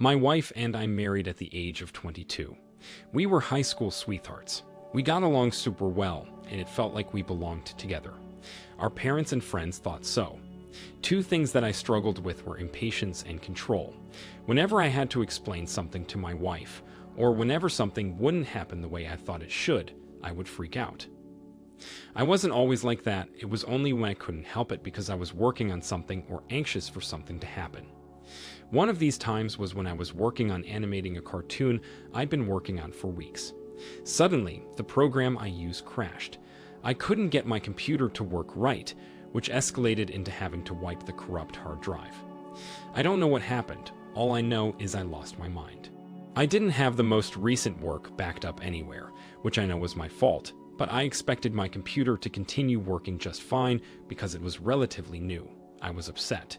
My wife and I married at the age of 22. We were high school sweethearts. We got along super well, and it felt like we belonged together. Our parents and friends thought so. Two things that I struggled with were impatience and control. Whenever I had to explain something to my wife, or whenever something wouldn't happen the way I thought it should, I would freak out. I wasn't always like that. It was only when I couldn't help it because I was working on something or anxious for something to happen. One of these times was when I was working on animating a cartoon I'd been working on for weeks. Suddenly, the program I used crashed. I couldn't get my computer to work right, which escalated into having to wipe the corrupt hard drive. I don't know what happened. All I know is I lost my mind. I didn't have the most recent work backed up anywhere, which I know was my fault, but I expected my computer to continue working just fine because it was relatively new. I was upset.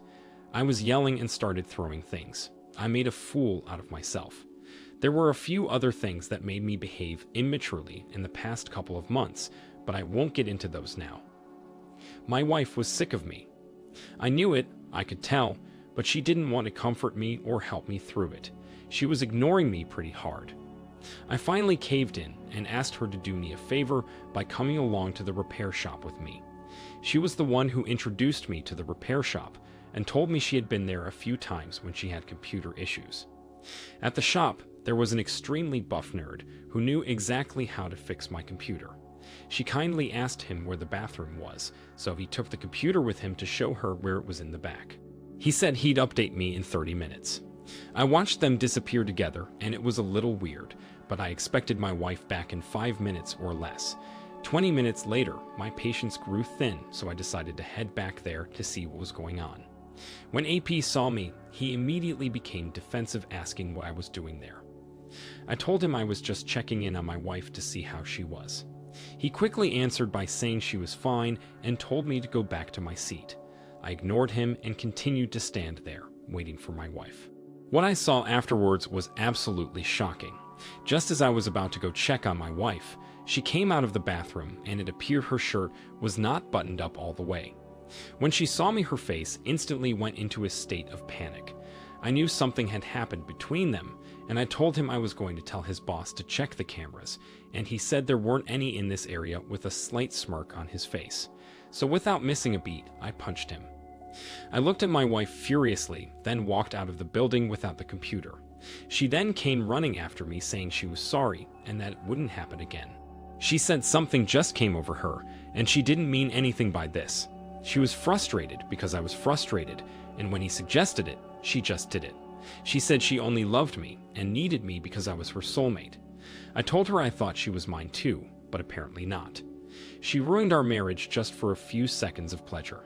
I was yelling and started throwing things. I made a fool out of myself. There were a few other things that made me behave immaturely in the past couple of months, but I won't get into those now. My wife was sick of me. I knew it, I could tell, but she didn't want to comfort me or help me through it. She was ignoring me pretty hard. I finally caved in and asked her to do me a favor by coming along to the repair shop with me. She was the one who introduced me to the repair shop and told me she had been there a few times when she had computer issues. At the shop, there was an extremely buff nerd who knew exactly how to fix my computer. She kindly asked him where the bathroom was, so he took the computer with him to show her where it was in the back. He said he'd update me in 30 minutes. I watched them disappear together, and it was a little weird, but I expected my wife back in 5 minutes or less. 20 minutes later, my patience grew thin, so I decided to head back there to see what was going on. When AP saw me, he immediately became defensive, asking what I was doing there. I told him I was just checking in on my wife to see how she was. He quickly answered by saying she was fine and told me to go back to my seat. I ignored him and continued to stand there, waiting for my wife. What I saw afterwards was absolutely shocking. Just as I was about to go check on my wife, she came out of the bathroom and it appeared her shirt was not buttoned up all the way. When she saw me, her face instantly went into a state of panic. I knew something had happened between them, and I told him I was going to tell his boss to check the cameras, and he said there weren't any in this area, with a slight smirk on his face. So without missing a beat, I punched him. I looked at my wife furiously, then walked out of the building without the computer. She then came running after me saying she was sorry and that it wouldn't happen again. She said something just came over her, and she didn't mean anything by this. She was frustrated because I was frustrated, and when he suggested it, she just did it. She said she only loved me and needed me because I was her soulmate. I told her I thought she was mine too, but apparently not. She ruined our marriage just for a few seconds of pleasure.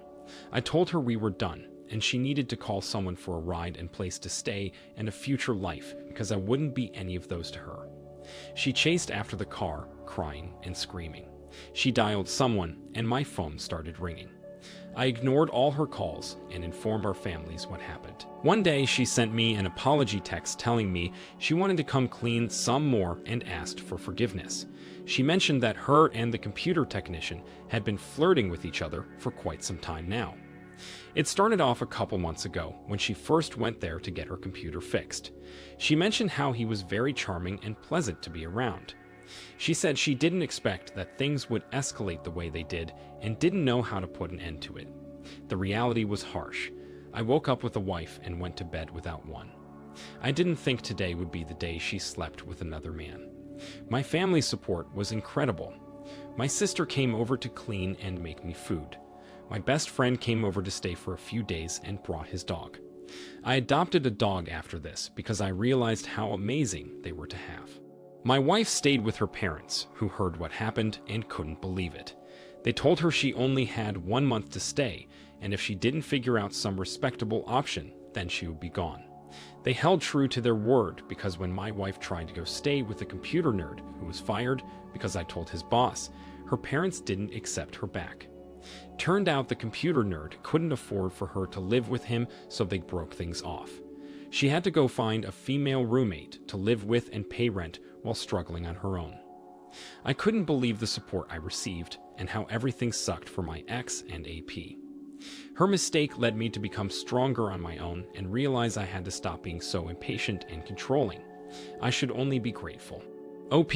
I told her we were done, and she needed to call someone for a ride and place to stay and a future life because I wouldn't be any of those to her. She chased after the car, crying and screaming. She dialed someone, and my phone started ringing. I ignored all her calls and informed our families what happened. One day, she sent me an apology text telling me she wanted to come clean some more and asked for forgiveness. She mentioned that her and the computer technician had been flirting with each other for quite some time now. It started off a couple months ago when she first went there to get her computer fixed. She mentioned how he was very charming and pleasant to be around. She said she didn't expect that things would escalate the way they did and didn't know how to put an end to it. The reality was harsh. I woke up with a wife and went to bed without one. I didn't think today would be the day she slept with another man. My family's support was incredible. My sister came over to clean and make me food. My best friend came over to stay for a few days and brought his dog. I adopted a dog after this because I realized how amazing they were to have. My wife stayed with her parents, who heard what happened and couldn't believe it. They told her she only had 1 month to stay, and if she didn't figure out some respectable option, then she would be gone. They held true to their word because when my wife tried to go stay with a computer nerd who was fired because I told his boss, her parents didn't accept her back. Turned out the computer nerd couldn't afford for her to live with him, so they broke things off. She had to go find a female roommate to live with and pay rent while struggling on her own. I couldn't believe the support I received and how everything sucked for my ex and AP. Her mistake led me to become stronger on my own and realize I had to stop being so impatient and controlling. I should only be grateful. OP,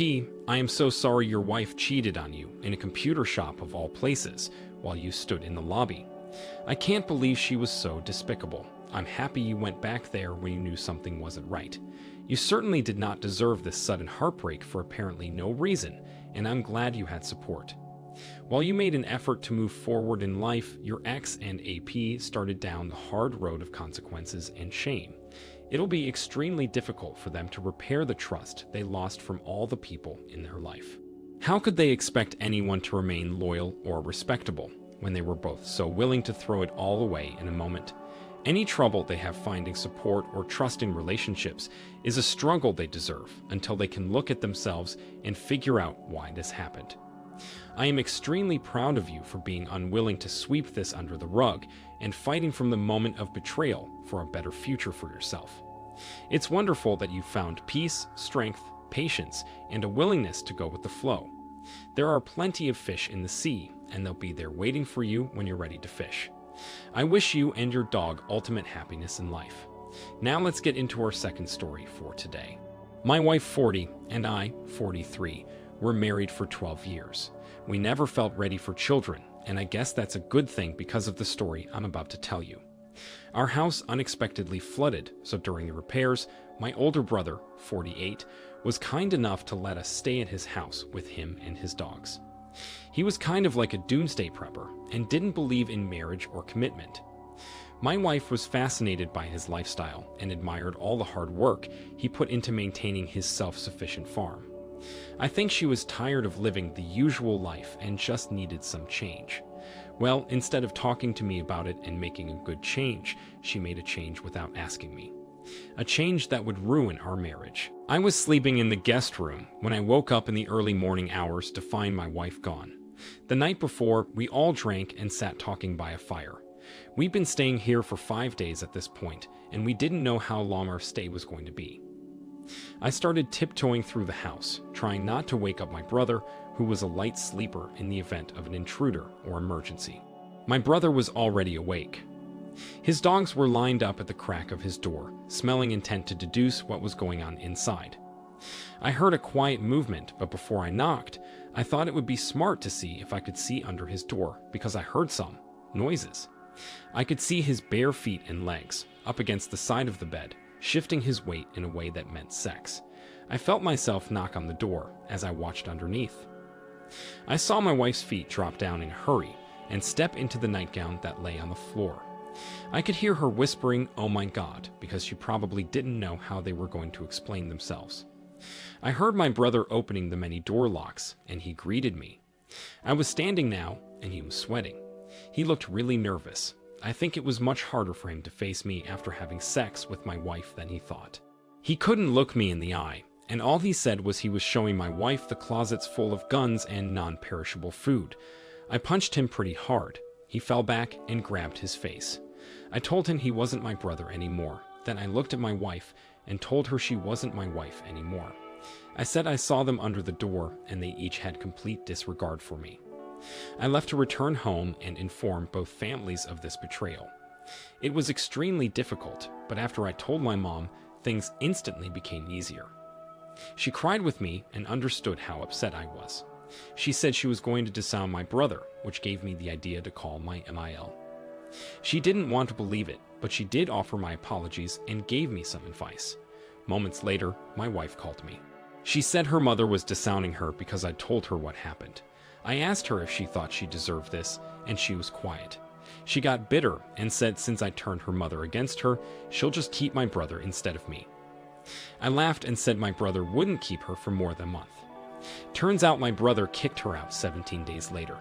I am so sorry your wife cheated on you in a computer shop of all places while you stood in the lobby. I can't believe she was so despicable. I'm happy you went back there when you knew something wasn't right. You certainly did not deserve this sudden heartbreak for apparently no reason, and I'm glad you had support. While you made an effort to move forward in life, your ex and AP started down the hard road of consequences and shame. It'll be extremely difficult for them to repair the trust they lost from all the people in their life. How could they expect anyone to remain loyal or respectable when they were both so willing to throw it all away in a moment? Any trouble they have finding support or trust in relationships is a struggle they deserve until they can look at themselves and figure out why this happened. I am extremely proud of you for being unwilling to sweep this under the rug and fighting from the moment of betrayal for a better future for yourself. It's wonderful that you found peace, strength, patience, and a willingness to go with the flow. There are plenty of fish in the sea, and they'll be there waiting for you when you're ready to fish. I wish you and your dog ultimate happiness in life. Now let's get into our second story for today. My wife, 40, and I, 43, were married for 12 years. We never felt ready for children, and I guess that's a good thing because of the story I'm about to tell you. Our house unexpectedly flooded, so during the repairs, my older brother, 48, was kind enough to let us stay at his house with him and his dogs. He was kind of like a doomsday prepper and didn't believe in marriage or commitment. My wife was fascinated by his lifestyle and admired all the hard work he put into maintaining his self-sufficient farm. I think she was tired of living the usual life and just needed some change. Well, instead of talking to me about it and making a good change, she made a change without asking me. A change that would ruin our marriage. I was sleeping in the guest room when I woke up in the early morning hours to find my wife gone. The night before, we all drank and sat talking by a fire. We'd been staying here for 5 days at this point, and we didn't know how long our stay was going to be. I started tiptoeing through the house, trying not to wake up my brother, who was a light sleeper in the event of an intruder or emergency. My brother was already awake. His dogs were lined up at the crack of his door, smelling intent to deduce what was going on inside. I heard a quiet movement, but before I knocked, I thought it would be smart to see if I could see under his door, because I heard some noises. I could see his bare feet and legs, up against the side of the bed, shifting his weight in a way that meant sex. I felt myself knock on the door as I watched underneath. I saw my wife's feet drop down in a hurry and step into the nightgown that lay on the floor. I could hear her whispering, "Oh my God," because she probably didn't know how they were going to explain themselves. I heard my brother opening the many door locks, and he greeted me. I was standing now, and he was sweating. He looked really nervous. I think it was much harder for him to face me after having sex with my wife than he thought. He couldn't look me in the eye, and all he said was he was showing my wife the closets full of guns and non-perishable food. I punched him pretty hard. He fell back and grabbed his face. I told him he wasn't my brother anymore. Then I looked at my wife and told her she wasn't my wife anymore. I said I saw them under the door, and they each had complete disregard for me. I left to return home and inform both families of this betrayal. It was extremely difficult, but after I told my mom, things instantly became easier. She cried with me and understood how upset I was. She said she was going to disown my brother, which gave me the idea to call my MIL. She didn't want to believe it, but she did offer my apologies and gave me some advice. Moments later, my wife called me. She said her mother was disowning her because I told her what happened. I asked her if she thought she deserved this, and she was quiet. She got bitter and said since I turned her mother against her, she'll just keep my brother instead of me. I laughed and said my brother wouldn't keep her for more than a month. Turns out my brother kicked her out 17 days later.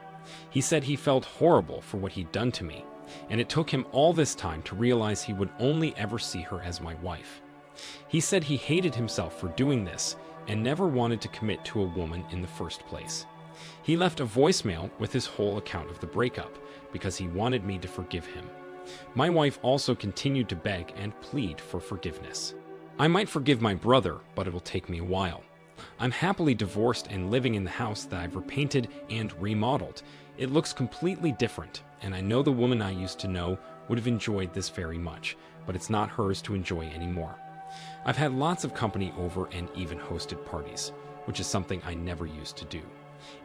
He said he felt horrible for what he'd done to me, and it took him all this time to realize he would only ever see her as my wife. He said he hated himself for doing this and never wanted to commit to a woman in the first place. He left a voicemail with his whole account of the breakup because he wanted me to forgive him. My wife also continued to beg and plead for forgiveness. I might forgive my brother, but it'll take me a while. I'm happily divorced and living in the house that I've repainted and remodeled. It looks completely different, and I know the woman I used to know would have enjoyed this very much, but it's not hers to enjoy anymore. I've had lots of company over and even hosted parties, which is something I never used to do.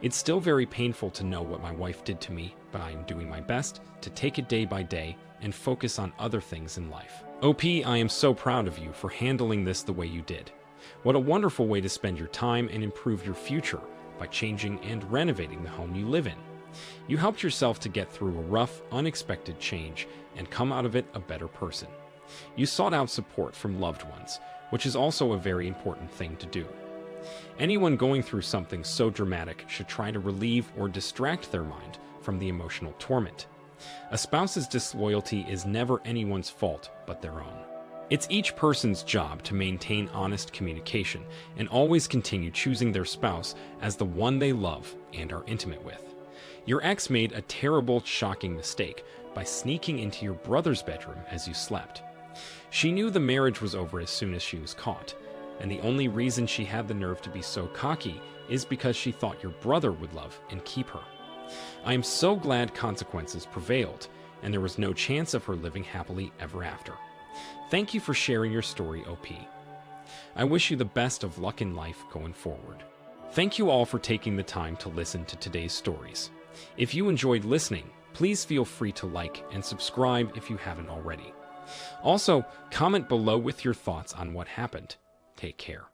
It's still very painful to know what my wife did to me, but I am doing my best to take it day by day and focus on other things in life. OP, I am so proud of you for handling this the way you did. What a wonderful way to spend your time and improve your future by changing and renovating the home you live in. You helped yourself to get through a rough, unexpected change and come out of it a better person. You sought out support from loved ones, which is also a very important thing to do. Anyone going through something so dramatic should try to relieve or distract their mind from the emotional torment. A spouse's disloyalty is never anyone's fault but their own. It's each person's job to maintain honest communication and always continue choosing their spouse as the one they love and are intimate with. Your ex made a terrible, shocking mistake by sneaking into your brother's bedroom as you slept. She knew the marriage was over as soon as she was caught, and the only reason she had the nerve to be so cocky is because she thought your brother would love and keep her. I am so glad consequences prevailed, and there was no chance of her living happily ever after. Thank you for sharing your story, OP. I wish you the best of luck in life going forward. Thank you all for taking the time to listen to today's stories. If you enjoyed listening, please feel free to like and subscribe if you haven't already. Also, comment below with your thoughts on what happened. Take care.